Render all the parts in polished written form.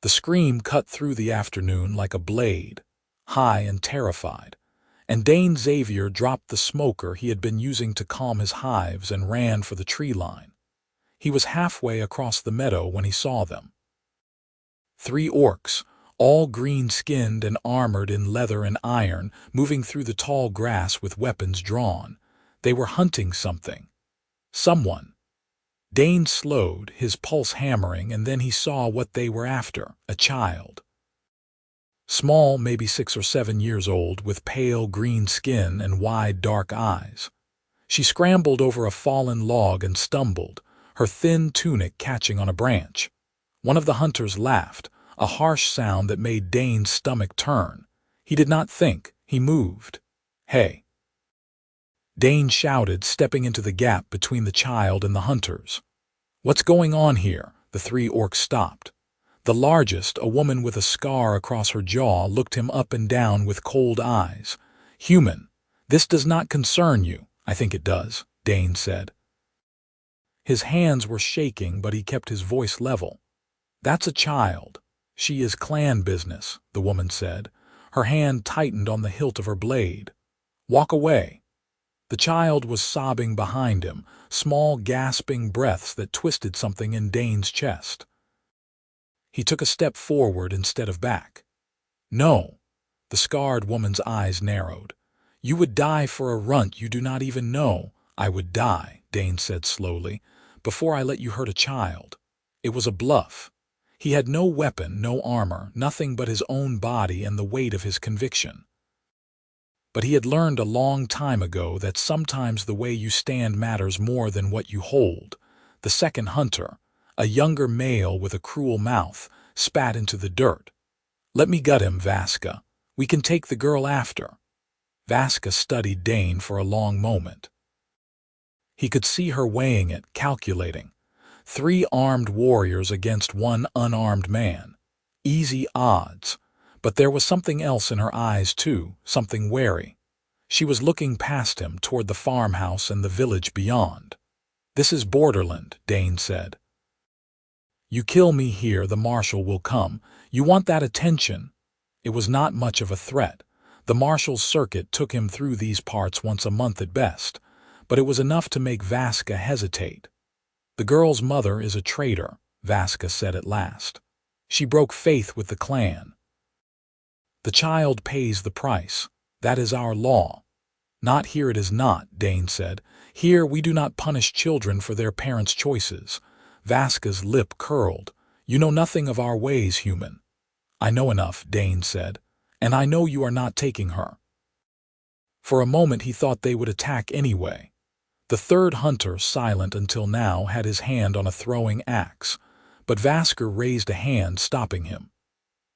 The scream cut through the afternoon like a blade, high and terrified, and Dane Xavier dropped the smoker he had been using to calm his hives and ran for the tree line. He was halfway across the meadow when he saw them. 3 orcs, all green-skinned and armored in leather and iron, moving through the tall grass with weapons drawn. They were hunting something. Someone. Dane slowed, his pulse hammering, and then he saw what they were after, a child. Small, maybe 6 or 7 years old, with pale green skin and wide dark eyes. She scrambled over a fallen log and stumbled, her thin tunic catching on a branch. One of the hunters laughed, a harsh sound that made Dane's stomach turn. He did not think, he moved. "Hey!" Dane shouted, stepping into the gap between the child and the hunters. "What's going on here?" The 3 orcs stopped. The largest, a woman with a scar across her jaw, looked him up and down with cold eyes. "Human, this does not concern you." "I think it does," Dane said. His hands were shaking, but he kept his voice level. "That's a child. She is clan business," the woman said. Her hand tightened on the hilt of her blade. "Walk away." The child was sobbing behind him, small gasping breaths that twisted something in Dane's chest. He took a step forward instead of back. "No." The scarred woman's eyes narrowed. "You would die for a runt you do not even know." "I would die," Dane said slowly, "before I let you hurt a child." It was a bluff. He had no weapon, no armor, nothing but his own body and the weight of his conviction. But he had learned a long time ago that sometimes the way you stand matters more than what you hold. The second hunter, a younger male with a cruel mouth, spat into the dirt. "Let me gut him, Vaska. We can take the girl after." Vaska studied Dane for a long moment. He could see her weighing it, calculating. 3 armed warriors against 1 unarmed man. Easy odds. But there was something else in her eyes, too, something wary. She was looking past him toward the farmhouse and the village beyond. "This is borderland," Dane said. "You kill me here, the marshal will come. You want that attention." It was not much of a threat. The marshal's circuit took him through these parts once a month at best, but it was enough to make Vaska hesitate. "The girl's mother is a traitor," Vaska said at last. "She broke faith with the clan." "The child pays the price. That is our law." "Not here it is not," Dane said. "Here we do not punish children for their parents' choices." Vaska's lip curled. "You know nothing of our ways, human." "I know enough," Dane said. "And I know you are not taking her." For a moment he thought they would attack anyway. The 3rd hunter, silent until now, had his hand on a throwing axe, but Vaska raised a hand, stopping him.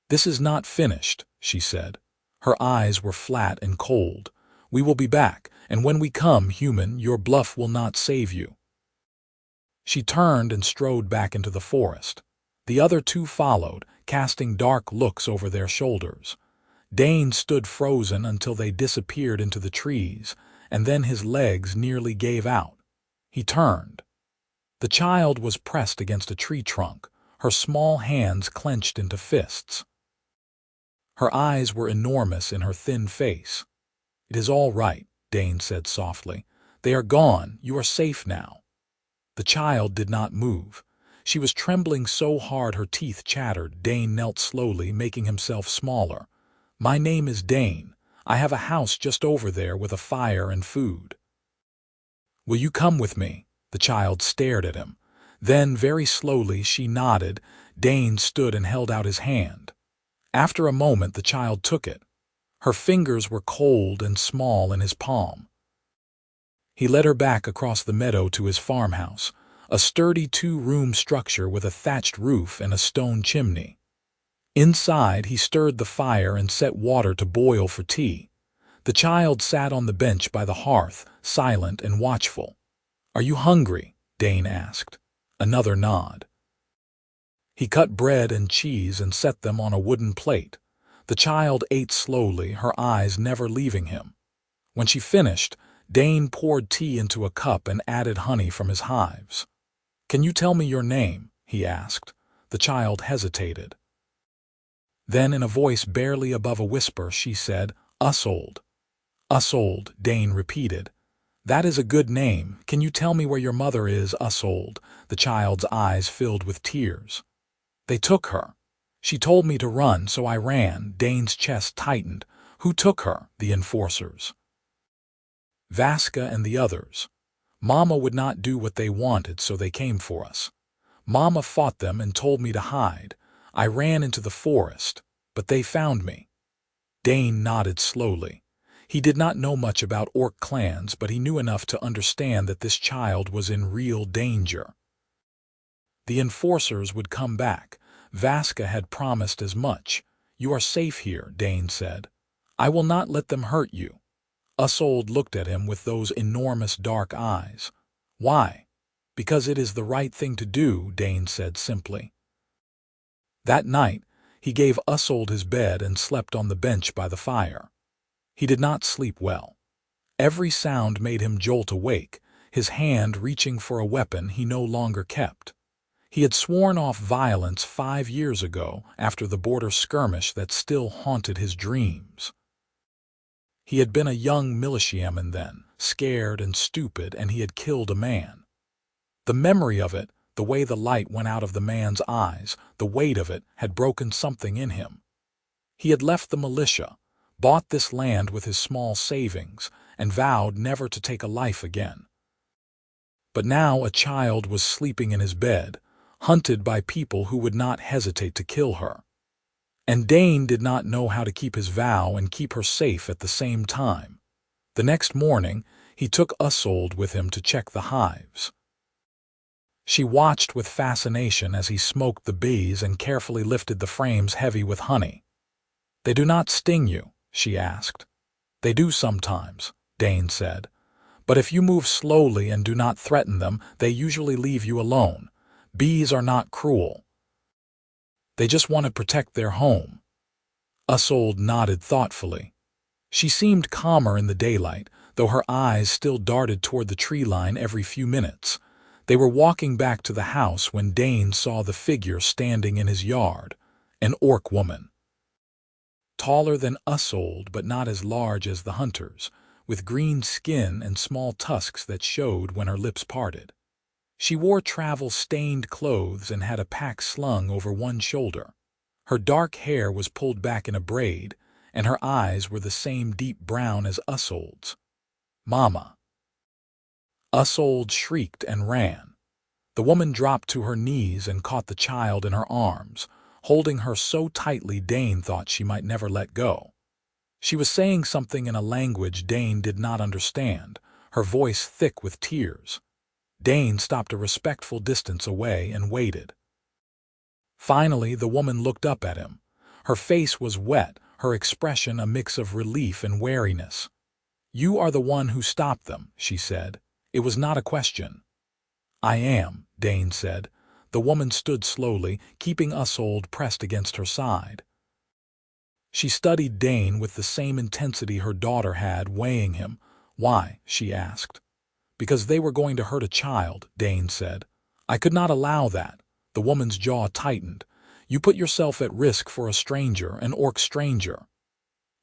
"This is not finished," she said. Her eyes were flat and cold. "We will be back, and when we come, human, your bluff will not save you." She turned and strode back into the forest. The other 2 followed, casting dark looks over their shoulders. Dane stood frozen until they disappeared into the trees, and then his legs nearly gave out. He turned. The child was pressed against a tree trunk, her small hands clenched into fists. Her eyes were enormous in her thin face. "It is all right," Dane said softly. "They are gone. You are safe now." The child did not move. She was trembling so hard her teeth chattered. Dane knelt slowly, making himself smaller. "My name is Dane. I have a house just over there with a fire and food." "Will you come with me?" The child stared at him. Then, very slowly, she nodded. Dane stood and held out his hand. After a moment, the child took it. Her fingers were cold and small in his palm. He led her back across the meadow to his farmhouse, a sturdy 2-room structure with a thatched roof and a stone chimney. Inside, he stirred the fire and set water to boil for tea. The child sat on the bench by the hearth, silent and watchful. "Are you hungry?" Dane asked. Another nod. He cut bread and cheese and set them on a wooden plate. The child ate slowly, her eyes never leaving him. When she finished, Dane poured tea into a cup and added honey from his hives. "Can you tell me your name?" he asked. The child hesitated. Then, in a voice barely above a whisper, she said, "Ysolde." "Ysolde," Dane repeated. "That is a good name. Can you tell me where your mother is, Ysolde?" The child's eyes filled with tears. "They took her. She told me to run, so I ran." Dane's chest tightened. "Who took her?" "The enforcers. Vaska and the others. Mama would not do what they wanted, so they came for us. Mama fought them and told me to hide. I ran into the forest, but they found me." Dane nodded slowly. He did not know much about orc clans, but he knew enough to understand that this child was in real danger. The enforcers would come back. Vaska had promised as much. "You are safe here," Dane said. "I will not let them hurt you." Ysolde looked at him with those enormous dark eyes. "Why?" "Because it is the right thing to do," Dane said simply. That night, he gave Ysolde his bed and slept on the bench by the fire. He did not sleep well. Every sound made him jolt awake, his hand reaching for a weapon he no longer kept. He had sworn off violence 5 years ago after the border skirmish that still haunted his dreams. He had been a young militiaman then, scared and stupid, and he had killed a man. The memory of it, the way the light went out of the man's eyes, the weight of it had broken something in him. He had left the militia, bought this land with his small savings, and vowed never to take a life again. But now a child was sleeping in his bed, hunted by people who would not hesitate to kill her. And Dane did not know how to keep his vow and keep her safe at the same time. The next morning, he took Ysolde with him to check the hives. She watched with fascination as he smoked the bees and carefully lifted the frames heavy with honey. "They do not sting you?" she asked. "They do sometimes," Dane said. "But if you move slowly and do not threaten them, they usually leave you alone. Bees are not cruel. They just want to protect their home." Ysolde nodded thoughtfully. She seemed calmer in the daylight, though her eyes still darted toward the tree line every few minutes. They were walking back to the house when Dane saw the figure standing in his yard, an orc woman. Taller than Ysolde, but not as large as the hunters, with green skin and small tusks that showed when her lips parted. She wore travel-stained clothes and had a pack slung over one shoulder. Her dark hair was pulled back in a braid, and her eyes were the same deep brown as Ysolde's. "Mama!" Ysolde shrieked and ran. The woman dropped to her knees and caught the child in her arms, holding her so tightly Dane thought she might never let go. She was saying something in a language Dane did not understand, her voice thick with tears. Dane stopped a respectful distance away and waited. Finally, the woman looked up at him. Her face was wet, her expression a mix of relief and wariness. "You are the one who stopped them," she said. It was not a question. "I am," Dane said. The woman stood slowly, keeping Ysolde pressed against her side. She studied Dane with the same intensity her daughter had, weighing him. "Why?" she asked. "Because they were going to hurt a child," Dane said. "I could not allow that." The woman's jaw tightened. "You put yourself at risk for a stranger, an orc stranger."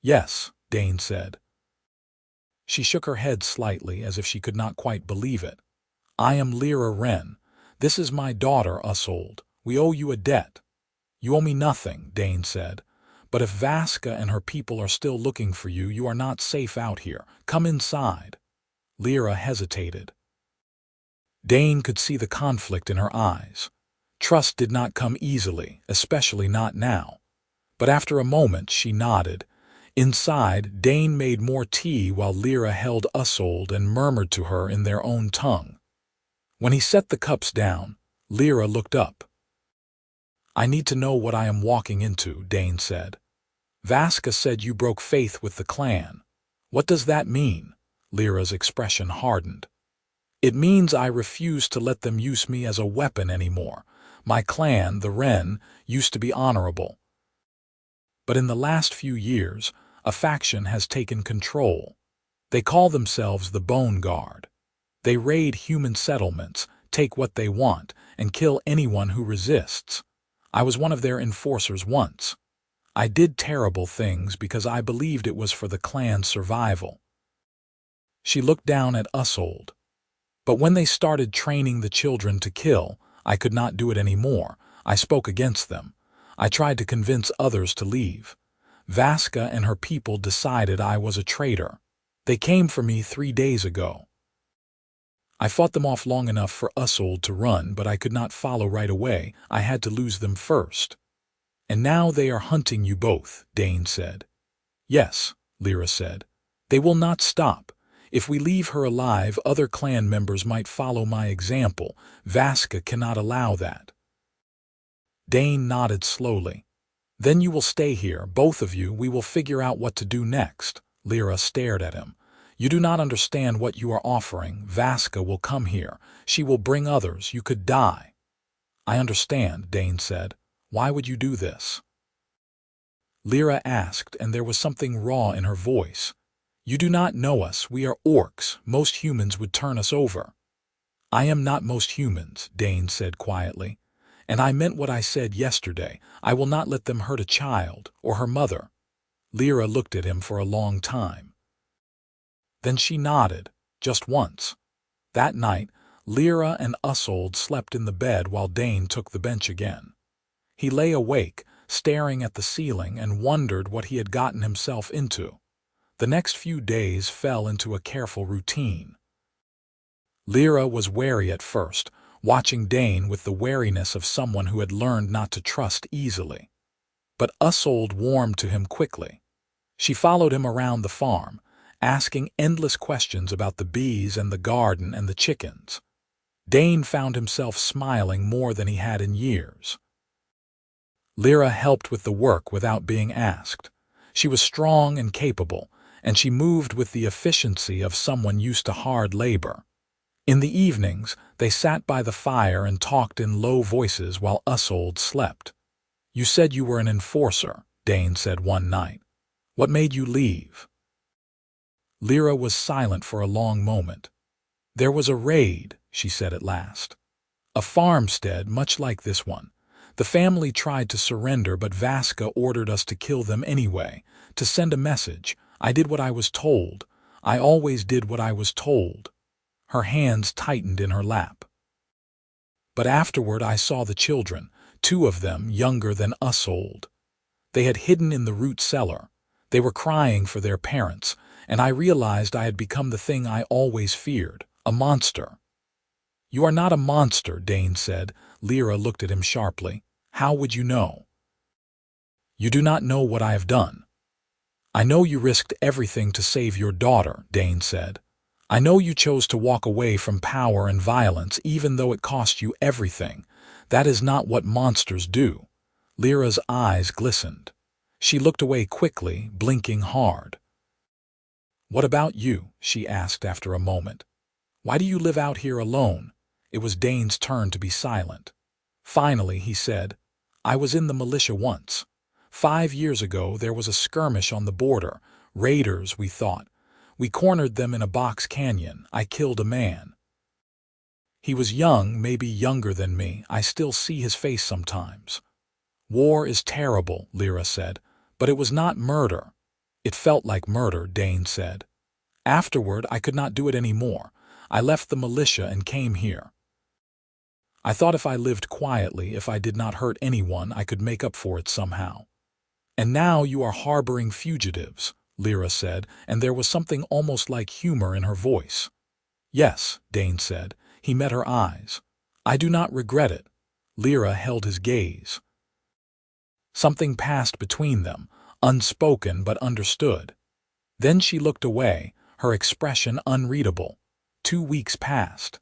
"Yes," Dane said. She shook her head slightly, as if she could not quite believe it. "I am Lira Wren. This is my daughter, Ysolde. We owe you a debt." "You owe me nothing," Dane said. "But if Vaska and her people are still looking for you, you are not safe out here. Come inside." Lira hesitated. Dane could see the conflict in her eyes. Trust did not come easily, especially not now. But after a moment, she nodded. Inside, Dane made more tea while Lira held Ysolde and murmured to her in their own tongue. When he set the cups down, Lira looked up. "I need to know what I am walking into," Dane said. "Vaska said you broke faith with the clan. What does that mean?" Lira's expression hardened. "It means I refuse to let them use me as a weapon anymore. My clan, the Wren, used to be honorable. But in the last few years, a faction has taken control. They call themselves the Bone Guard. They raid human settlements, take what they want, and kill anyone who resists. I was one of their enforcers once. I did terrible things because I believed it was for the clan's survival." She looked down at Ysolde. "But when they started training the children to kill, I could not do it anymore. I spoke against them. I tried to convince others to leave. Vasca and her people decided I was a traitor. They came for me 3 days ago. I fought them off long enough for Ysolde to run, but I could not follow right away. I had to lose them first. And now they are hunting you both," Dane said. "Yes," Lira said. "They will not stop. If we leave her alive, other clan members might follow my example. Vasca cannot allow that." Dane nodded slowly. "Then you will stay here, both of you. We will figure out what to do next." Lira stared at him. "You do not understand what you are offering. Vasca will come here. She will bring others. You could die." "I understand," Dane said. "Why would you do this?" Lira asked, and there was something raw in her voice. "You do not know us. We are orcs. Most humans would turn us over." "I am not most humans," Dane said quietly. "And I meant what I said yesterday. I will not let them hurt a child, or her mother." Lira looked at him for a long time. Then she nodded, just once. That night, Lira and Ysolde slept in the bed while Dane took the bench again. He lay awake, staring at the ceiling, and wondered what he had gotten himself into. The next few days fell into a careful routine. Lira was wary at first, watching Dane with the wariness of someone who had learned not to trust easily. But Ysolde warmed to him quickly. She followed him around the farm, asking endless questions about the bees and the garden and the chickens. Dane found himself smiling more than he had in years. Lira helped with the work without being asked. She was strong and capable, and she moved with the efficiency of someone used to hard labor. In the evenings, they sat by the fire and talked in low voices while Ysolde slept. "You said you were an enforcer," Dane said one night. "What made you leave?" Lira was silent for a long moment. "There was a raid," she said at last. "A farmstead much like this one. The family tried to surrender, but Vasca ordered us to kill them anyway, to send a message. I did what I was told. I always did what I was told." Her hands tightened in her lap. "But afterward I saw the children, 2 of them younger than Ysolde. They had hidden in the root cellar. They were crying for their parents, and I realized I had become the thing I always feared, a monster." "You are not a monster," Dane said. Lira looked at him sharply. "How would you know?" "You do not know what I have done." "I know you risked everything to save your daughter," Dane said. "I know you chose to walk away from power and violence even though it cost you everything. That is not what monsters do." Lira's eyes glistened. She looked away quickly, blinking hard. "What about you?" she asked after a moment. "Why do you live out here alone?" It was Dane's turn to be silent. Finally, he said, "I was in the militia once. 5 years ago there was a skirmish on the border. Raiders, we thought. We cornered them in a box canyon. I killed a man. He was young, maybe younger than me. I still see his face sometimes." "War is terrible," Lira said, "but it was not murder." "It felt like murder," Dane said. "Afterward, I could not do it anymore. I left the militia and came here. I thought if I lived quietly, if I did not hurt anyone, I could make up for it somehow." "And now you are harboring fugitives," Lira said, and there was something almost like humor in her voice. "Yes," Dane said. He met her eyes. "I do not regret it." Lira held his gaze. Something passed between them, unspoken but understood. Then she looked away, her expression unreadable. 2 weeks passed.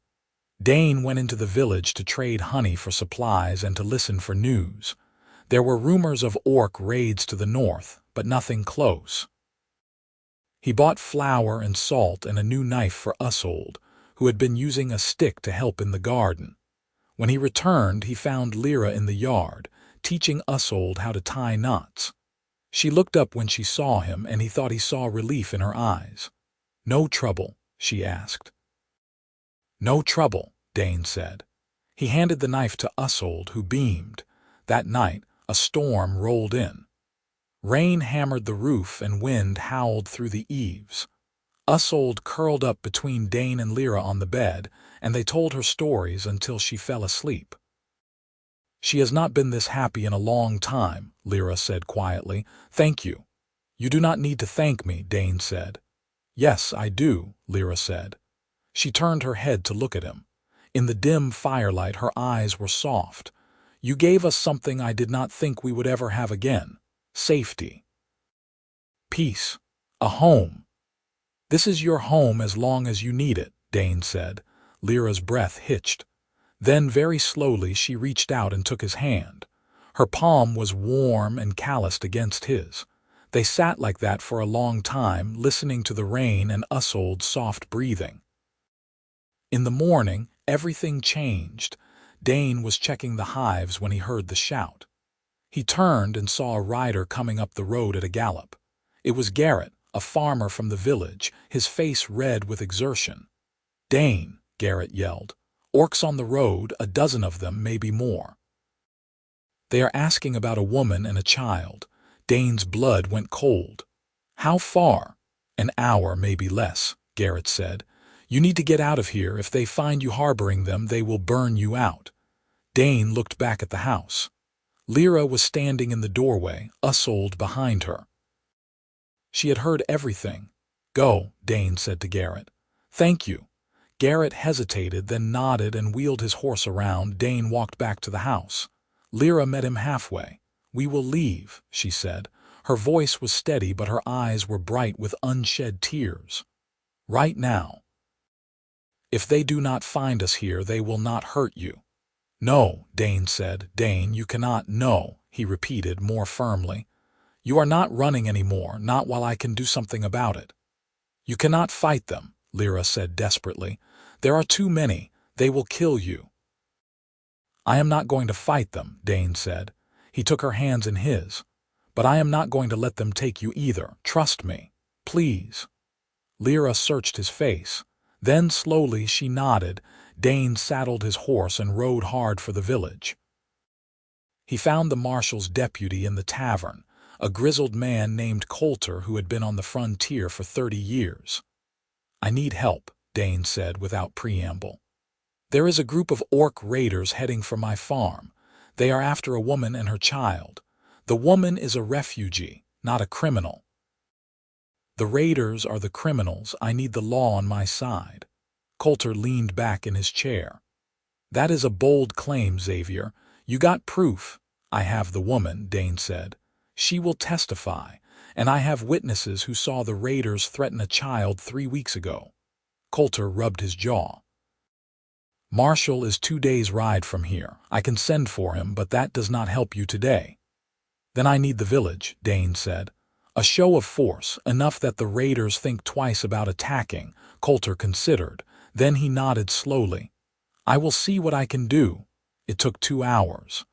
Dane went into the village to trade honey for supplies and to listen for news. There were rumors of orc raids to the north, but nothing close. He bought flour and salt and a new knife for Ysolde, who had been using a stick to help in the garden. When he returned, he found Lira in the yard, teaching Ysolde how to tie knots. She looked up when she saw him, and he thought he saw relief in her eyes. "No trouble?" she asked. "No trouble," Dane said. He handed the knife to Ysolde, who beamed. That night, a storm rolled in. Rain hammered the roof and wind howled through the eaves. Ysolde curled up between Dane and Lira on the bed, and they told her stories until she fell asleep. "She has not been this happy in a long time," Lira said quietly. "Thank you." "You do not need to thank me," Dane said. "Yes, I do," Lira said. She turned her head to look at him. In the dim firelight, her eyes were soft. "You gave us something I did not think we would ever have again. Safety. Peace. A home. This is your home as long as you need it," Dane said. Lyra's breath hitched. Then, very slowly, she reached out and took his hand. Her palm was warm and calloused against his. They sat like that for a long time, listening to the rain and Ysolde's soft breathing. In the morning, everything changed. Dane was checking the hives when he heard the shout. He turned and saw a rider coming up the road at a gallop. It was Garrett, a farmer from the village, his face red with exertion. "Dane," Garrett yelled. "Orcs on the road, a dozen of them, maybe more. They are asking about a woman and a child." Dane's blood went cold. "How far?" "An hour, maybe less," Garrett said. "You need to get out of here. If they find you harboring them, they will burn you out." Dane looked back at the house. Lira was standing in the doorway, Ysolde behind her. She had heard everything. "Go," Dane said to Garrett. "Thank you." Garrett hesitated, then nodded and wheeled his horse around. Dane walked back to the house. Lira met him halfway. "We will leave," she said. Her voice was steady, but her eyes were bright with unshed tears. "Right now. If they do not find us here, they will not hurt you." "No," Dane said. "Dane, you cannot." "No," he repeated more firmly. "You are not running anymore, not while I can do something about it." "You cannot fight them," Lira said desperately. "There are too many. They will kill you." "I am not going to fight them," Dane said. He took her hands in his. "But I am not going to let them take you either. Trust me. Please." Lira searched his face. Then slowly she nodded. Dane saddled his horse and rode hard for the village. He found the marshal's deputy in the tavern, a grizzled man named Coulter who had been on the frontier for 30 years. "I need help," Dane said without preamble. "There is a group of orc raiders heading for my farm. They are after a woman and her child. The woman is a refugee, not a criminal. The raiders are the criminals. I need the law on my side." Coulter leaned back in his chair. "That is a bold claim, Xavier. You got proof?" "I have the woman," Dane said. "She will testify, and I have witnesses who saw the raiders threaten a child 3 weeks ago." Coulter rubbed his jaw. "Marshall is 2 days' ride from here. I can send for him, but that does not help you today." "Then I need the village," Dane said. "A show of force, enough that the raiders think twice about attacking." Coulter considered. Then he nodded slowly. "I will see what I can do." It took 2 hours.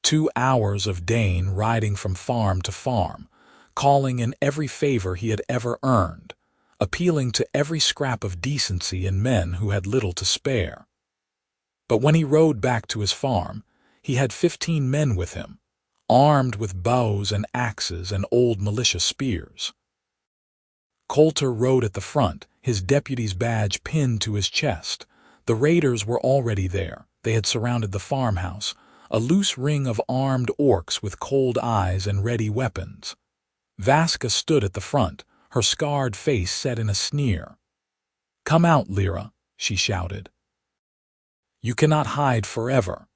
2 hours of Dane riding from farm to farm, calling in every favor he had ever earned, appealing to every scrap of decency in men who had little to spare. But when he rode back to his farm, he had 15 men with him, armed with bows and axes and old militia spears. Coulter rode at the front, his deputy's badge pinned to his chest. The raiders were already there. They had surrounded the farmhouse, a loose ring of armed orcs with cold eyes and ready weapons. Vaska stood at the front, her scarred face set in a sneer. "Come out, Lira," she shouted. "You cannot hide forever."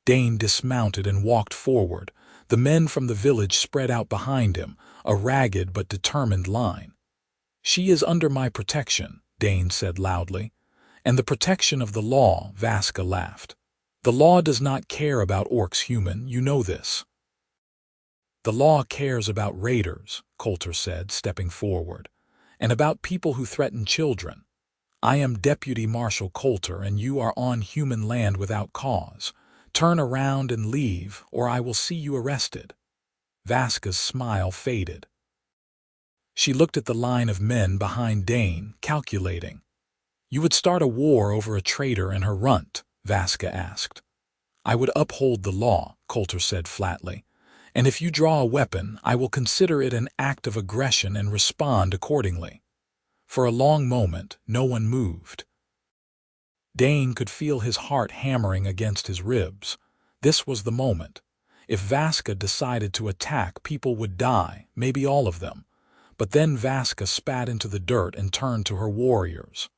Dane dismounted and walked forward. The men from the village spread out behind him, a ragged but determined line. "She is under my protection," Dane said loudly. "And the protection of the law," Vaska laughed. "The law does not care about orcs, human, you know this." "The law cares about raiders," Coulter said, stepping forward, "and about people who threaten children. I am Deputy Marshal Coulter, and you are on human land without cause. Turn around and leave, or I will see you arrested." Vaska's smile faded. She looked at the line of men behind Dane, calculating. "You would start a war over a traitor and her runt?" Vaska asked. "I would uphold the law," Coulter said flatly. And if you draw a weapon, I will consider it an act of aggression and respond accordingly." For a long moment, no one moved. Dane could feel his heart hammering against his ribs. This was the moment. If Vaska decided to attack, people would die, maybe all of them. But then Vaska spat into the dirt and turned to her warriors.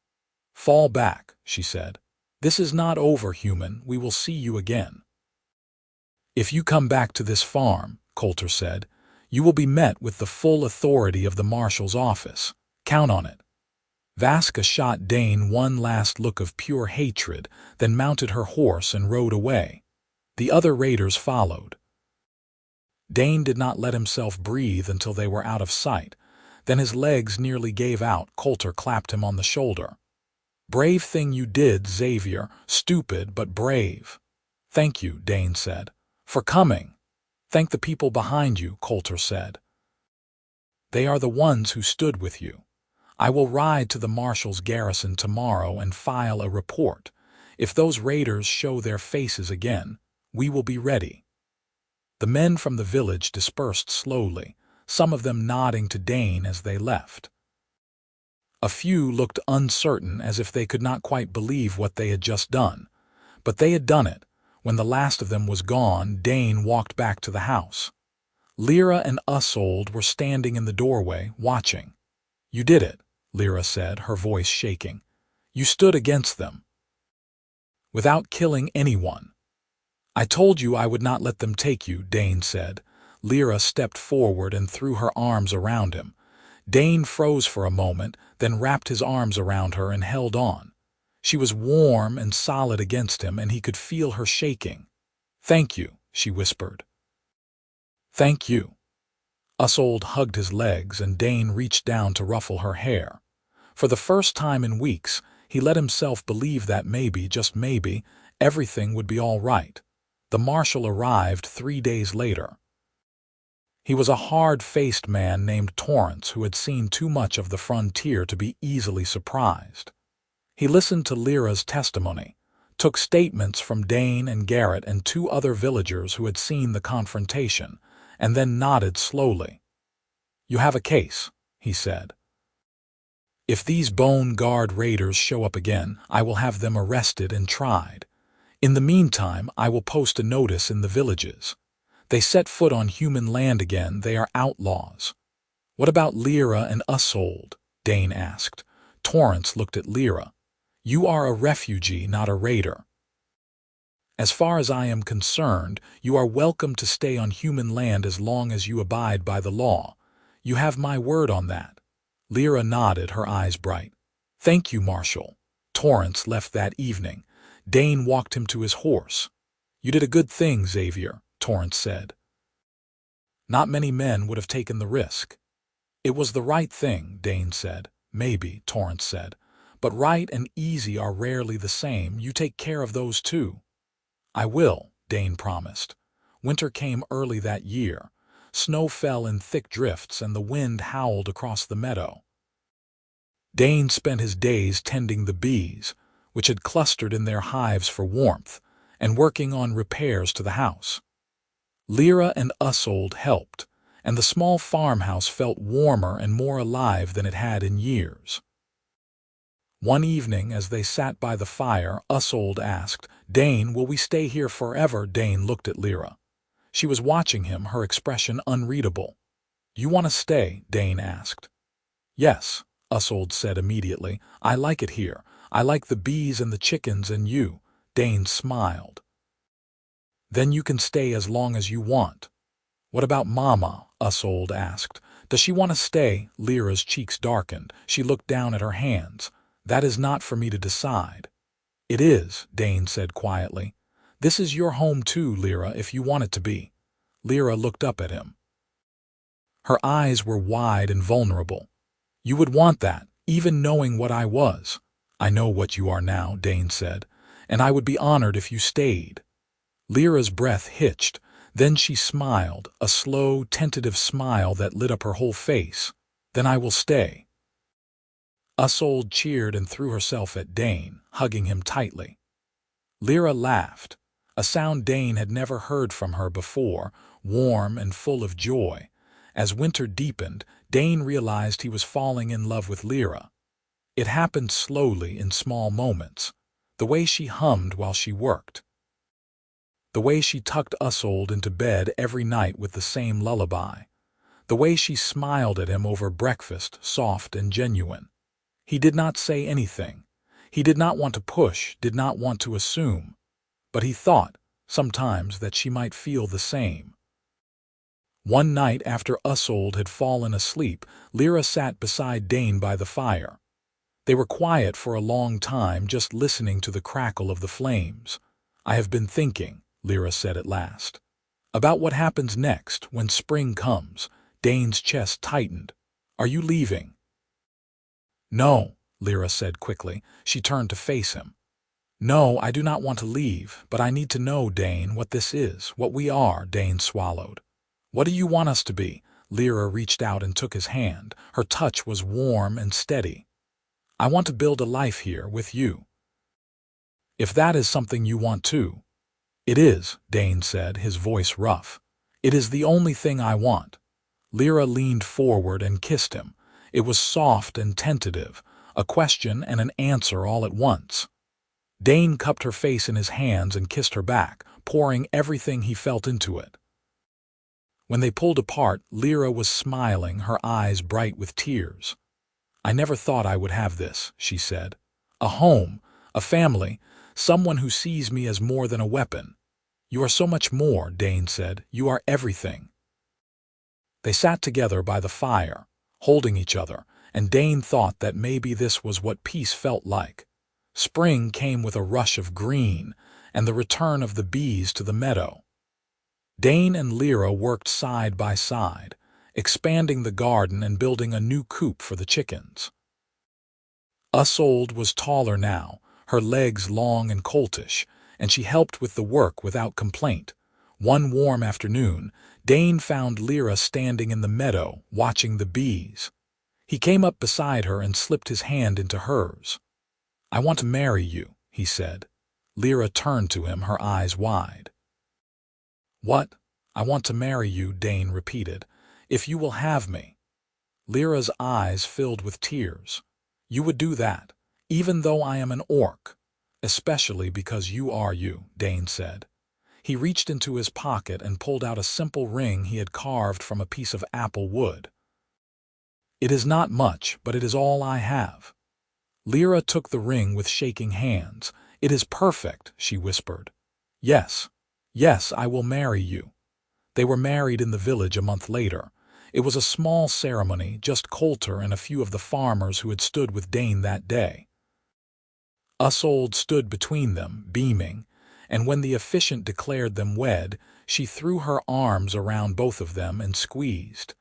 "Fall back," she said. "This is not over, human. We will see you again." "If you come back to this farm," Coulter said, "you will be met with the full authority of the marshal's office. Count on it." Vaska shot Dane one last look of pure hatred, then mounted her horse and rode away. The other raiders followed. Dane did not let himself breathe until they were out of sight. Then his legs nearly gave out. Coulter clapped him on the shoulder. "Brave thing you did, Xavier. Stupid, but brave." "Thank you," Dane said. "For coming." "Thank the people behind you," Coulter said. "They are the ones who stood with you. I will ride to the marshal's garrison tomorrow and file a report. If those raiders show their faces again, we will be ready." The men from the village dispersed slowly, some of them nodding to Dane as they left. A few looked uncertain, as if they could not quite believe what they had just done. But they had done it. When the last of them was gone, Dane walked back to the house. Lira and Ysolde were standing in the doorway, watching. "You did it," Lira said, her voice shaking. "You stood against them. Without killing anyone." "I told you I would not let them take you," Dane said. Lira stepped forward and threw her arms around him. Dane froze for a moment, then wrapped his arms around her and held on. She was warm and solid against him, and he could feel her shaking. "Thank you," she whispered. "Thank you." Ysolde hugged his legs, and Dane reached down to ruffle her hair. For the first time in weeks, he let himself believe that maybe, just maybe, everything would be all right. The marshal arrived 3 days later. He was a hard-faced man named Torrance who had seen too much of the frontier to be easily surprised. He listened to Lira's testimony, took statements from Dane and Garrett and 2 other villagers who had seen the confrontation, and then nodded slowly. "You have a case," he said. "If these Bone Guard raiders show up again, I will have them arrested and tried. In the meantime, I will post a notice in the villages. They set foot on human land again, they are outlaws." "What about Lira and Ysolde?" Dane asked. Torrance looked at Lira. "You are a refugee, not a raider. As far as I am concerned, you are welcome to stay on human land as long as you abide by the law. You have my word on that." Lira nodded, her eyes bright. "Thank you, Marshal." Torrance left that evening. Dane walked him to his horse. "You did a good thing, Xavier," Torrance said. "Not many men would have taken the risk." "It was the right thing," Dane said. "Maybe," Torrance said. "But right and easy are rarely the same. You take care of those too." "I will," Dane promised. Winter came early that year. Snow fell in thick drifts and the wind howled across the meadow. Dane spent his days tending the bees, which had clustered in their hives for warmth, and working on repairs to the house. Lira and Ysolde helped, and the small farmhouse felt warmer and more alive than it had in years. One evening, as they sat by the fire, Ysolde asked, "Dane, will we stay here forever?" Dane looked at Lira. She was watching him, her expression unreadable. "You want to stay?" Dane asked. "Yes," Ysolde said immediately. "I like it here. I like the bees and the chickens and you." Dane smiled. "Then you can stay as long as you want." "What about Mama?" Ysolde asked. "Does she want to stay?" Lira's cheeks darkened. She looked down at her hands. "That is not for me to decide." "It is," Dane said quietly. "This is your home too, Lira, if you want it to be." Lira looked up at him. Her eyes were wide and vulnerable. "You would want that, even knowing what I was." "I know what you are now," Dane said, "and I would be honored if you stayed." Lira's breath hitched. Then she smiled, a slow, tentative smile that lit up her whole face. "Then I will stay." Ysolde cheered and threw herself at Dane, hugging him tightly. Lira laughed, a sound Dane had never heard from her before, warm and full of joy. As winter deepened, Dane realized he was falling in love with Lira. It happened slowly in small moments. The way she hummed while she worked. The way she tucked Ysolde into bed every night with the same lullaby. The way she smiled at him over breakfast, soft and genuine. He did not say anything. He did not want to push, did not want to assume. But he thought, sometimes, that she might feel the same. One night after Ysolde had fallen asleep, Lira sat beside Dane by the fire. They were quiet for a long time, just listening to the crackle of the flames. "I have been thinking," Lira said at last, "about what happens next when spring comes." Dane's chest tightened. "Are you leaving?" "No," Lira said quickly. She turned to face him. "No, I do not want to leave, but I need to know, Dane, what this is, what we are." Dane swallowed. "What do you want us to be?" Lira reached out and took his hand. Her touch was warm and steady. "I want to build a life here with you." "If that is something you want too." "It is," Dane said, his voice rough. "It is the only thing I want." Lira leaned forward and kissed him. It was soft and tentative, a question and an answer all at once. Dane cupped her face in his hands and kissed her back, pouring everything he felt into it. When they pulled apart, Lira was smiling, her eyes bright with tears. "I never thought I would have this," she said. "A home, a family, someone who sees me as more than a weapon." "You are so much more," Dane said. "You are everything." They sat together by the fire, holding each other, and Dane thought that maybe this was what peace felt like. Spring came with a rush of green, and the return of the bees to the meadow. Dane and Lira worked side by side, expanding the garden and building a new coop for the chickens. Ysolde was taller now, her legs long and coltish, and she helped with the work without complaint. One warm afternoon, Dane found Lira standing in the meadow, watching the bees. He came up beside her and slipped his hand into hers. "I want to marry you," he said. Lira turned to him, her eyes wide. "What? I want to marry you," Dane repeated. "If you will have me." Lyra's eyes filled with tears. "You would do that, even though I am an orc." "Especially because you are you," Dane said. He reached into his pocket and pulled out a simple ring he had carved from a piece of apple wood. "It is not much, but it is all I have." Lira took the ring with shaking hands. "It is perfect," she whispered. "Yes, yes, I will marry you." They were married in the village a month later. It was a small ceremony, just Coulter and a few of the farmers who had stood with Dane that day. Ysolde stood between them, beaming, and when the officiant declared them wed, she threw her arms around both of them and squeezed.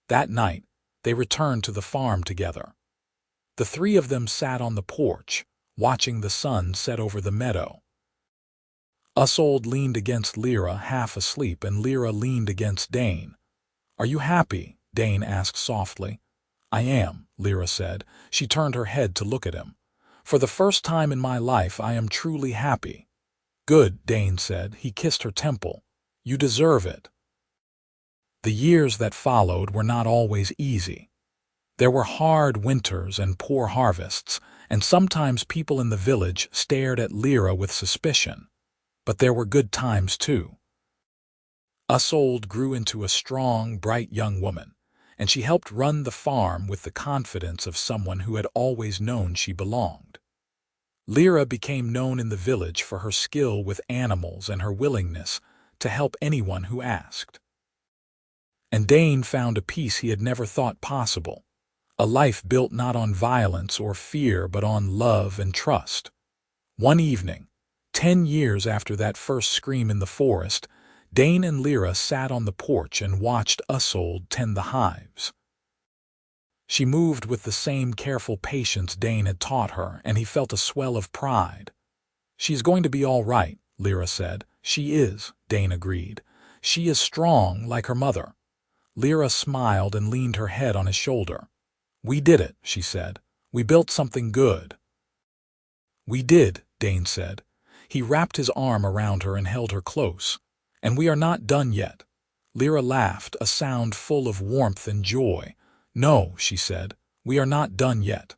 That night, they returned to the farm together. The three of them sat on the porch, watching the sun set over the meadow. Ysolde leaned against Lira, half asleep, and Lira leaned against Dane. "Are you happy?" Dane asked softly. "I am," Lira said. She turned her head to look at him. "For the first time in my life, I am truly happy." "Good," Dane said. He kissed her temple. "You deserve it." The years that followed were not always easy. There were hard winters and poor harvests, and sometimes people in the village stared at Lira with suspicion. But there were good times too. Ysolde grew into a strong, bright young woman, and she helped run the farm with the confidence of someone who had always known she belonged. Lira became known in the village for her skill with animals and her willingness to help anyone who asked. And Dane found a peace he had never thought possible, a life built not on violence or fear but on love and trust. One evening, 10 years after that first scream in the forest, Dane and Lira sat on the porch and watched Ysolde tend the hives. She moved with the same careful patience Dane had taught her, and he felt a swell of pride. "She's going to be all right," Lira said. "She is," Dane agreed. "She is strong like her mother." Lira smiled and leaned her head on his shoulder. "We did it," she said. "We built something good." "We did," Dane said. He wrapped his arm around her and held her close. "And we are not done yet." Lira laughed, a sound full of warmth and joy. "No," she said, "we are not done yet."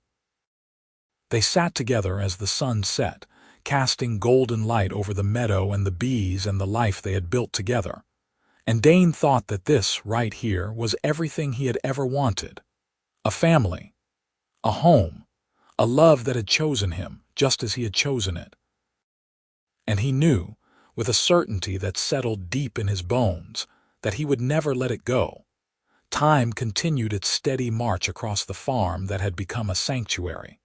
They sat together as the sun set, casting golden light over the meadow and the bees and the life they had built together. And Dane thought that this, right here, was everything he had ever wanted. A family, a home, a love that had chosen him, just as he had chosen it. And he knew, with a certainty that settled deep in his bones, that he would never let it go. Time continued its steady march across the farm that had become a sanctuary.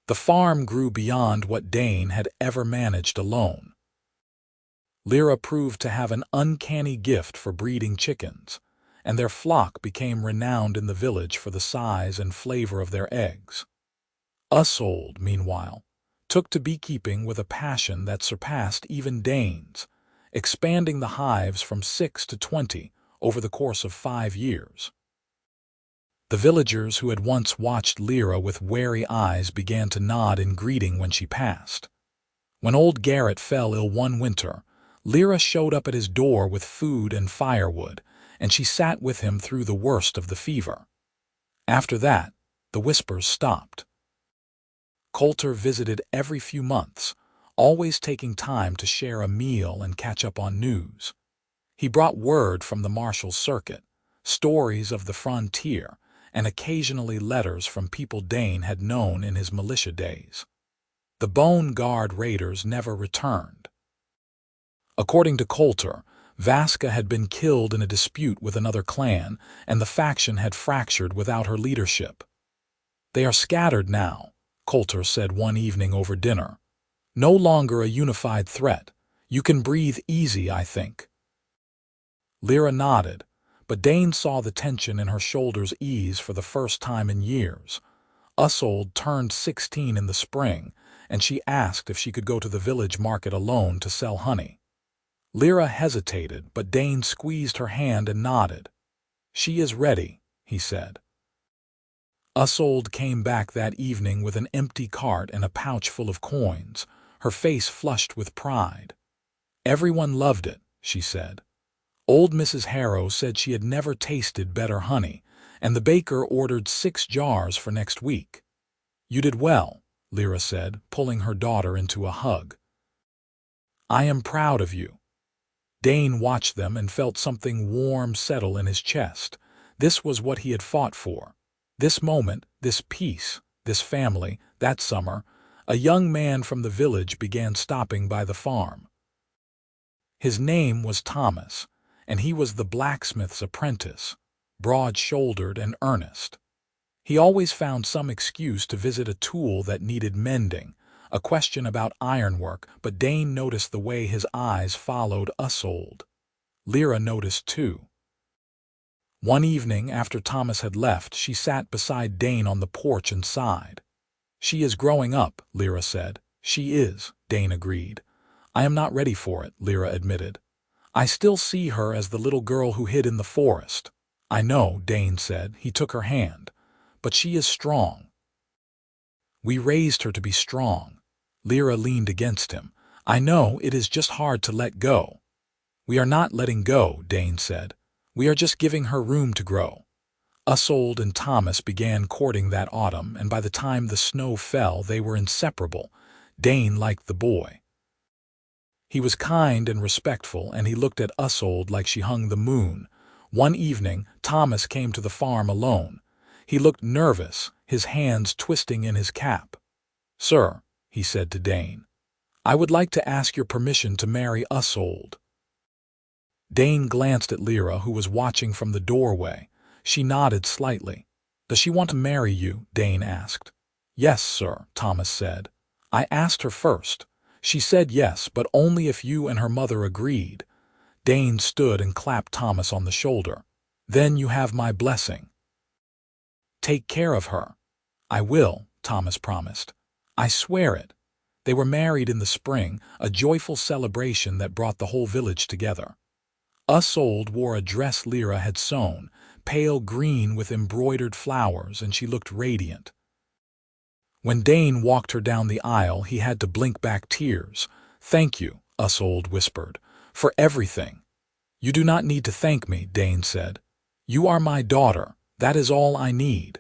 The farm grew beyond what Dane had ever managed alone. Lira proved to have an uncanny gift for breeding chickens, and their flock became renowned in the village for the size and flavor of their eggs. Ysolde, meanwhile, took to beekeeping with a passion that surpassed even Dane's, expanding the hives from 6 to 20 over the course of 5 years. The villagers who had once watched Lira with wary eyes began to nod in greeting when she passed. When old Garrett fell ill one winter, Lira showed up at his door with food and firewood, and she sat with him through the worst of the fever. After that, the whispers stopped. Coulter visited every few months, always taking time to share a meal and catch up on news. He brought word from the marshal's circuit, stories of the frontier, and occasionally letters from people Dane had known in his militia days. The Bone Guard raiders never returned. According to Coulter, Vasca had been killed in a dispute with another clan, and the faction had fractured without her leadership. "They are scattered now," Coulter said one evening over dinner. "No longer a unified threat. You can breathe easy, I think." Lira nodded, but Dane saw the tension in her shoulders ease for the first time in years. Ysolde turned 16 in the spring, and she asked if she could go to the village market alone to sell honey. Lira hesitated, but Dane squeezed her hand and nodded. "She is ready," he said. Ysolde came back that evening with an empty cart and a pouch full of coins, her face flushed with pride. "Everyone loved it," she said. "Old Mrs. Harrow said she had never tasted better honey, and the baker ordered 6 jars for next week." "You did well," Lira said, pulling her daughter into a hug. "I am proud of you." Dane watched them and felt something warm settle in his chest. This was what he had fought for. This moment, this peace, this family. That summer, a young man from the village began stopping by the farm. His name was Thomas, and he was the blacksmith's apprentice, broad-shouldered and earnest. He always found some excuse to visit a tool that needed mending, a question about ironwork, but Dane noticed the way his eyes followed Ysolde. Lira noticed too. One evening after Thomas had left, she sat beside Dane on the porch and sighed. "She is growing up," Lira said. "She is," Dane agreed. "I am not ready for it," Lira admitted. "I still see her as the little girl who hid in the forest." "I know," Dane said. He took her hand. "But she is strong." "We raised her to be strong." Lira leaned against him. "I know, it is just hard to let go." "We are not letting go," Dane said. "We are just giving her room to grow." Ysolde and Thomas began courting that autumn, and by the time the snow fell, they were inseparable. Dane liked the boy. He was kind and respectful, and he looked at Ysolde like she hung the moon. One evening, Thomas came to the farm alone. He looked nervous, his hands twisting in his cap. "Sir," he said to Dane, "I would like to ask your permission to marry Ysolde." Dane glanced at Lira, who was watching from the doorway. She nodded slightly. "Does she want to marry you?" Dane asked. "Yes, sir," Thomas said. "I asked her first. She said yes, but only if you and her mother agreed." Dane stood and clapped Thomas on the shoulder. "Then you have my blessing." "Take care of her." "I will," Thomas promised. "I swear it." They were married in the spring, a joyful celebration that brought the whole village together. Ysolde wore a dress Lira had sewn, pale green with embroidered flowers, and she looked radiant. When Dane walked her down the aisle, he had to blink back tears. "Thank you," Ysolde whispered, "for everything. "You do not need to thank me," Dane said. "You are my daughter. That is all I need."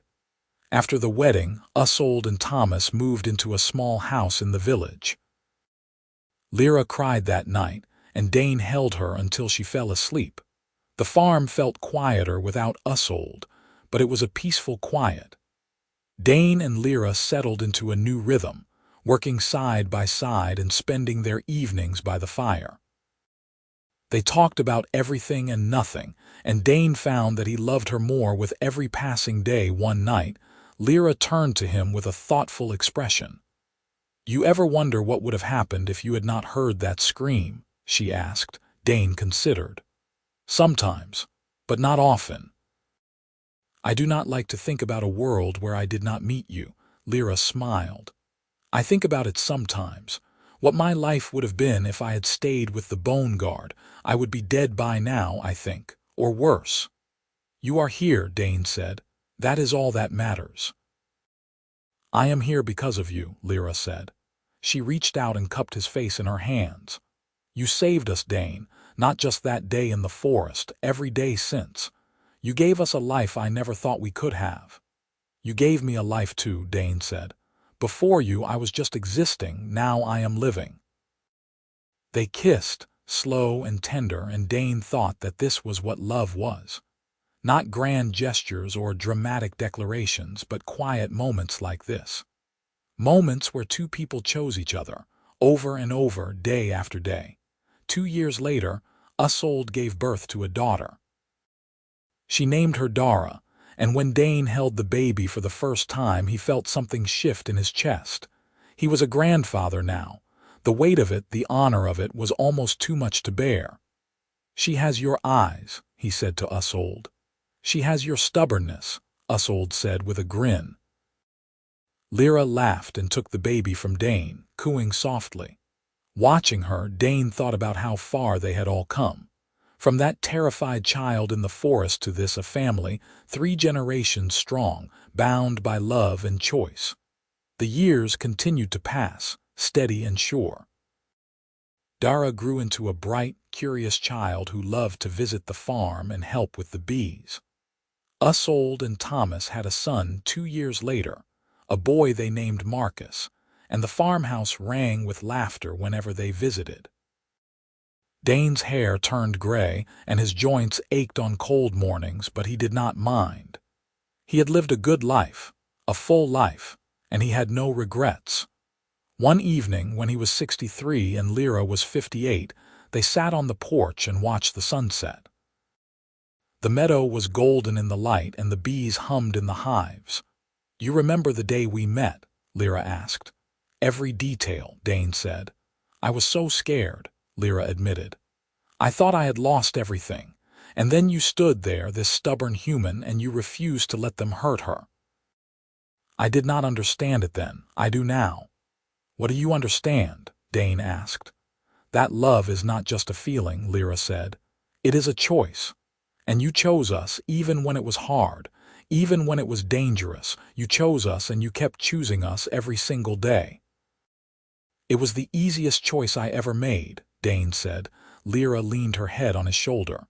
After the wedding, Ysolde and Thomas moved into a small house in the village. Lira cried that night, and Dane held her until she fell asleep. The farm felt quieter without Ysolde, but it was a peaceful quiet. Dane and Lira settled into a new rhythm, working side by side and spending their evenings by the fire. They talked about everything and nothing, and Dane found that he loved her more with every passing day. One night, Lira turned to him with a thoughtful expression. "You ever wonder what would have happened if you had not heard that scream?" she asked. Dane considered. "Sometimes, but not often." "I do not like to think about a world where I did not meet you," Lira smiled. "I think about it sometimes. What my life would have been if I had stayed with the Bone Guard. I would be dead by now, I think, or worse." "You are here," Dane said. "That is all that matters." "I am here because of you," Lira said. She reached out and cupped his face in her hands. "You saved us, Dane, not just that day in the forest, every day since. You gave us a life I never thought we could have." "You gave me a life too," Dane said. "Before you I was just existing, now I am living." They kissed, slow and tender, and Dane thought that this was what love was. Not grand gestures or dramatic declarations, but quiet moments like this. Moments where two people chose each other, over and over, day after day. 2 years later, Ysolde gave birth to a daughter. She named her Dara, and when Dane held the baby for the first time, he felt something shift in his chest. He was a grandfather now. The weight of it, the honor of it, was almost too much to bear. "She has your eyes," he said to Ysolde. "She has your stubbornness," Ysolde said with a grin. Lira laughed and took the baby from Dane, cooing softly. Watching her, Dane thought about how far they had all come. From that terrified child in the forest to this, a family, 3 generations strong, bound by love and choice. The years continued to pass, steady and sure. Dara grew into a bright, curious child who loved to visit the farm and help with the bees. Ysolde and Thomas had a son 2 years later, a boy they named Marcus, and the farmhouse rang with laughter whenever they visited. Dane's hair turned gray and his joints ached on cold mornings, but he did not mind. He had lived a good life, a full life, and he had no regrets. One evening, when he was 63 and Lira was 58, they sat on the porch and watched the sunset. The meadow was golden in the light and the bees hummed in the hives. "You remember the day we met?" Lira asked. "Every detail," Dane said. "I was so scared," Lira admitted. "I thought I had lost everything. And then you stood there, this stubborn human, and you refused to let them hurt her." "I did not understand it then. I do now." "What do you understand?" Dane asked. "That love is not just a feeling," Lira said. "It is a choice. And you chose us even when it was hard, even when it was dangerous. You chose us and you kept choosing us every single day." "It was the easiest choice I ever made," Dane said. Lira leaned her head on his shoulder.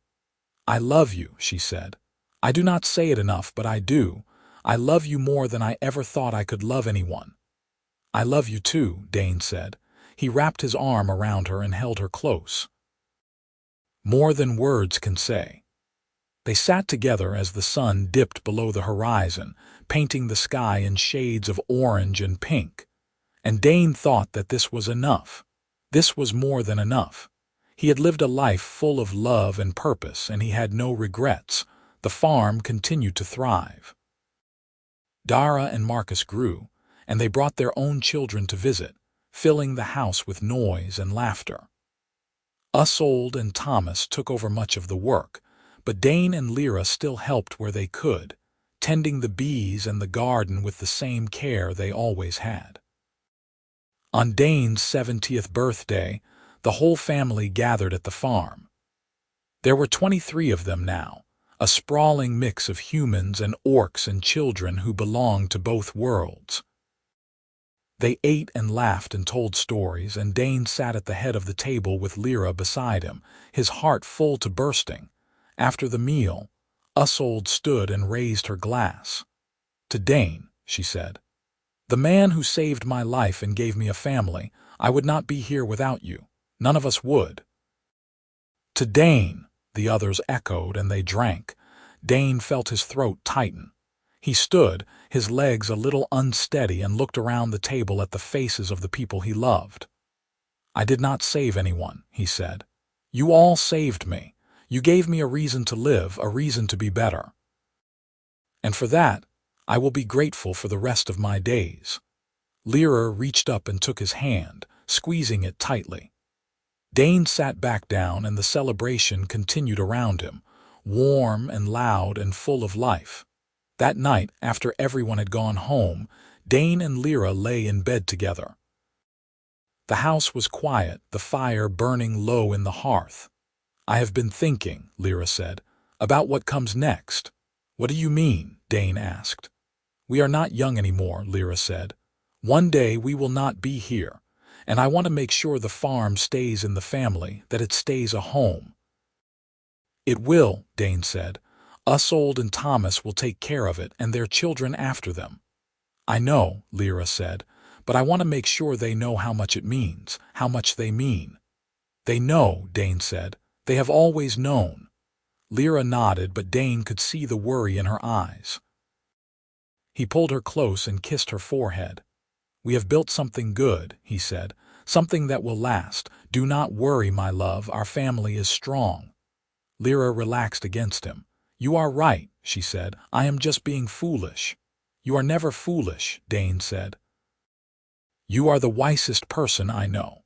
"I love you," she said. "I do not say it enough, but I do. I love you more than I ever thought I could love anyone." "I love you too," Dane said. He wrapped his arm around her and held her close. "More than words can say." They sat together as the sun dipped below the horizon, painting the sky in shades of orange and pink. And Dane thought that this was enough. This was more than enough. He had lived a life full of love and purpose, and he had no regrets. The farm continued to thrive. Dara and Marcus grew, and they brought their own children to visit, filling the house with noise and laughter. Ysolde and Thomas took over much of the work, but Dane and Lira still helped where they could, tending the bees and the garden with the same care they always had. On Dane's 70th birthday, the whole family gathered at the farm. There were 23 of them now, a sprawling mix of humans and orcs and children who belonged to both worlds. They ate and laughed and told stories, and Dane sat at the head of the table with Lira beside him, his heart full to bursting. After the meal, Ysolde stood and raised her glass. "To Dane," she said. "The man who saved my life and gave me a family. I would not be here without you. None of us would." "To Dane," the others echoed, and they drank. Dane felt his throat tighten. He stood, his legs a little unsteady, and looked around the table at the faces of the people he loved. "I did not save anyone," he said. "You all saved me. You gave me a reason to live, a reason to be better. And for that, I will be grateful for the rest of my days." Lira reached up and took his hand, squeezing it tightly. Dane sat back down, and the celebration continued around him, warm and loud and full of life. That night, after everyone had gone home, Dane and Lira lay in bed together. The house was quiet, the fire burning low in the hearth. "I have been thinking," Lira said, "about what comes next." "What do you mean?" Dane asked. "We are not young anymore," Lira said. "One day we will not be here, and I want to make sure the farm stays in the family, that it stays a home." "It will," Dane said. "Ysolde and Thomas will take care of it, and their children after them." "I know," Lira said, "but I want to make sure they know how much it means, how much they mean." "They know," Dane said. "They have always known." Lira nodded, but Dane could see the worry in her eyes. He pulled her close and kissed her forehead. "We have built something good," he said, "something that will last. Do not worry, my love, our family is strong." Lira relaxed against him. "You are right," she said. "I am just being foolish." "You are never foolish," Dane said. "You are the wisest person I know."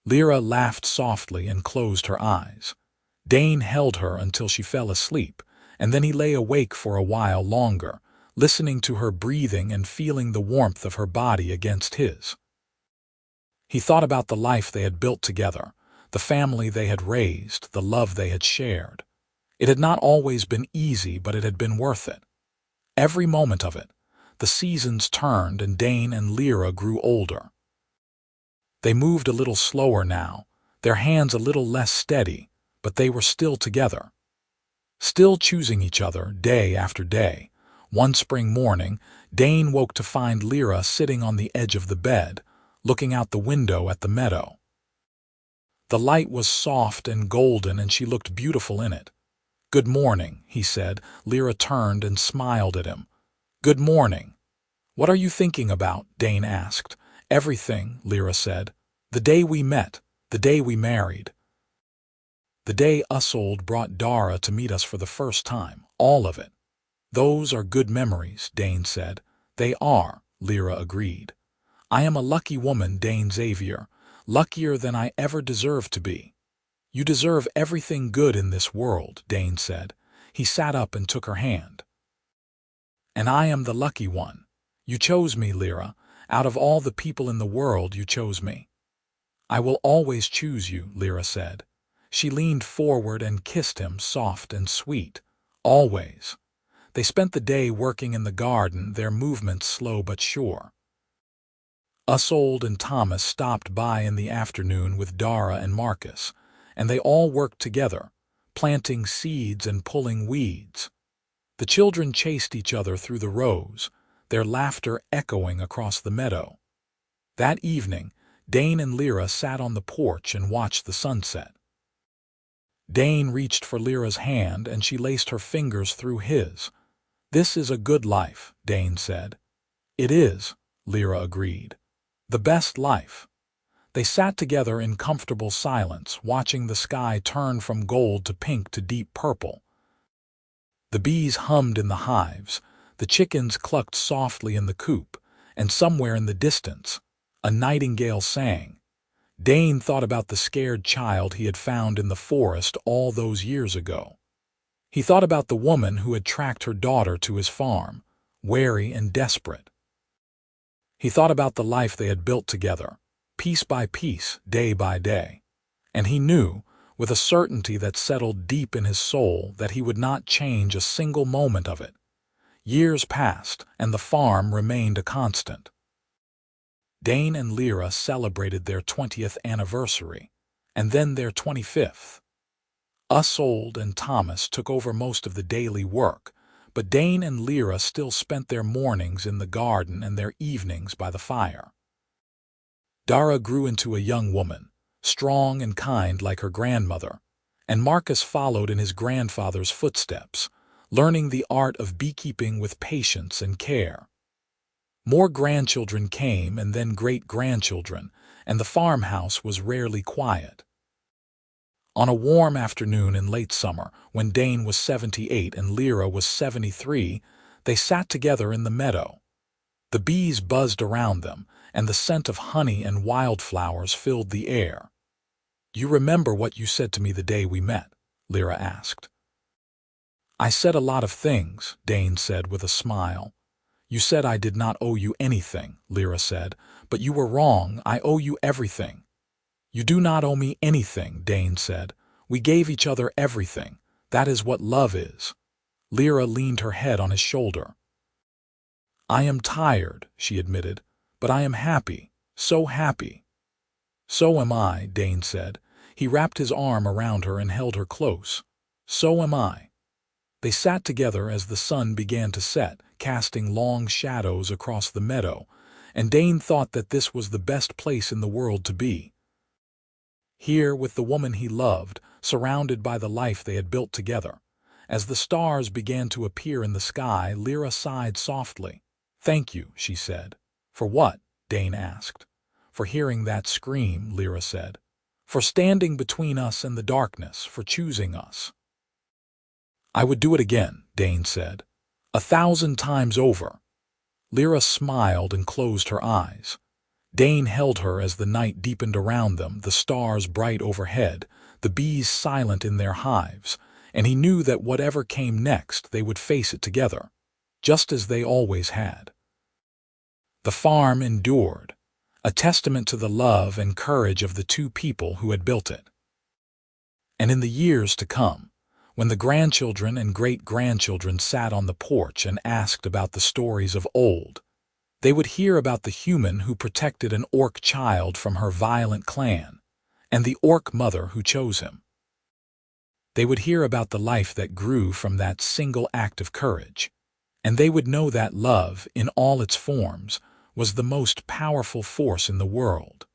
Lira laughed softly and closed her eyes. Dane held her until she fell asleep, and then he lay awake for a while longer, listening to her breathing and feeling the warmth of her body against his. He thought about the life they had built together, the family they had raised, the love they had shared. It had not always been easy, but it had been worth it. Every moment of it. The seasons turned, and Dane and Lira grew older. They moved a little slower now, their hands a little less steady, but they were still together. Still choosing each other day after day. One spring morning, Dane woke to find Lira sitting on the edge of the bed, looking out the window at the meadow. The light was soft and golden, and she looked beautiful in it. "Good morning," he said. Lira turned and smiled at him. "Good morning." "What are you thinking about?" Dane asked. "Everything," Lira said. "The day we met, the day we married. The day Ysolde brought Dara to meet us for the first time, all of it." "Those are good memories," Dane said. "They are," Lira agreed. "I am a lucky woman, Dane Xavier, luckier than I ever deserved to be." "You deserve everything good in this world," Dane said. He sat up and took her hand. "And I am the lucky one. You chose me, Lira. Out of all the people in the world, you chose me." "I will always choose you," Lira said. She leaned forward and kissed him, soft and sweet. "Always." They spent the day working in the garden, their movements slow but sure. Ysolde and Thomas stopped by in the afternoon with Dara and Marcus, and they all worked together, planting seeds and pulling weeds. The children chased each other through the rows, their laughter echoing across the meadow. That evening, Dane and Lira sat on the porch and watched the sunset. Dane reached for Lira's hand, and she laced her fingers through his. "This is a good life," Dane said. "It is," Lira agreed. "The best life." They sat together in comfortable silence, watching the sky turn from gold to pink to deep purple. The bees hummed in the hives, the chickens clucked softly in the coop, and somewhere in the distance, a nightingale sang. Dane thought about the scared child he had found in the forest all those years ago. He thought about the woman who had tracked her daughter to his farm, wary and desperate. He thought about the life they had built together, piece by piece, day by day. And he knew, with a certainty that settled deep in his soul, that he would not change a single moment of it. Years passed, and the farm remained a constant. Dane and Lira celebrated their 20th anniversary, and then their 25th. Ysolde and Thomas took over most of the daily work, but Dane and Lira still spent their mornings in the garden and their evenings by the fire. Dara grew into a young woman, strong and kind like her grandmother, and Marcus followed in his grandfather's footsteps, learning the art of beekeeping with patience and care. More grandchildren came and then great-grandchildren, and the farmhouse was rarely quiet. On a warm afternoon in late summer, when Dane was 78 and Lira was 73, they sat together in the meadow. The bees buzzed around them, and the scent of honey and wildflowers filled the air. "You remember what you said to me the day we met?" Lira asked. "I said a lot of things," Dane said with a smile. "You said I did not owe you anything," Lira said, "but you were wrong. I owe you everything." "You do not owe me anything," Dane said. "We gave each other everything. That is what love is." Lira leaned her head on his shoulder. "I am tired," she admitted, "but I am happy, so happy." "So am I," Dane said. He wrapped his arm around her and held her close. "So am I." They sat together as the sun began to set, casting long shadows across the meadow, and Dane thought that this was the best place in the world to be. Here, with the woman he loved, surrounded by the life they had built together. As the stars began to appear in the sky, Lira sighed softly. "Thank you," she said. "For what?" Dane asked. "For hearing that scream," Lira said. "For standing between us and the darkness, for choosing us." "I would do it again," Dane said. 1,000 times over." Lira smiled and closed her eyes. Dane held her as the night deepened around them, the stars bright overhead, the bees silent in their hives, and he knew that whatever came next, they would face it together, just as they always had. The farm endured, a testament to the love and courage of the two people who had built it. And in the years to come, when the grandchildren and great-grandchildren sat on the porch and asked about the stories of old, they would hear about the human who protected an orc child from her violent clan, and the orc mother who chose him. They would hear about the life that grew from that single act of courage, and they would know that love, in all its forms, was the most powerful force in the world.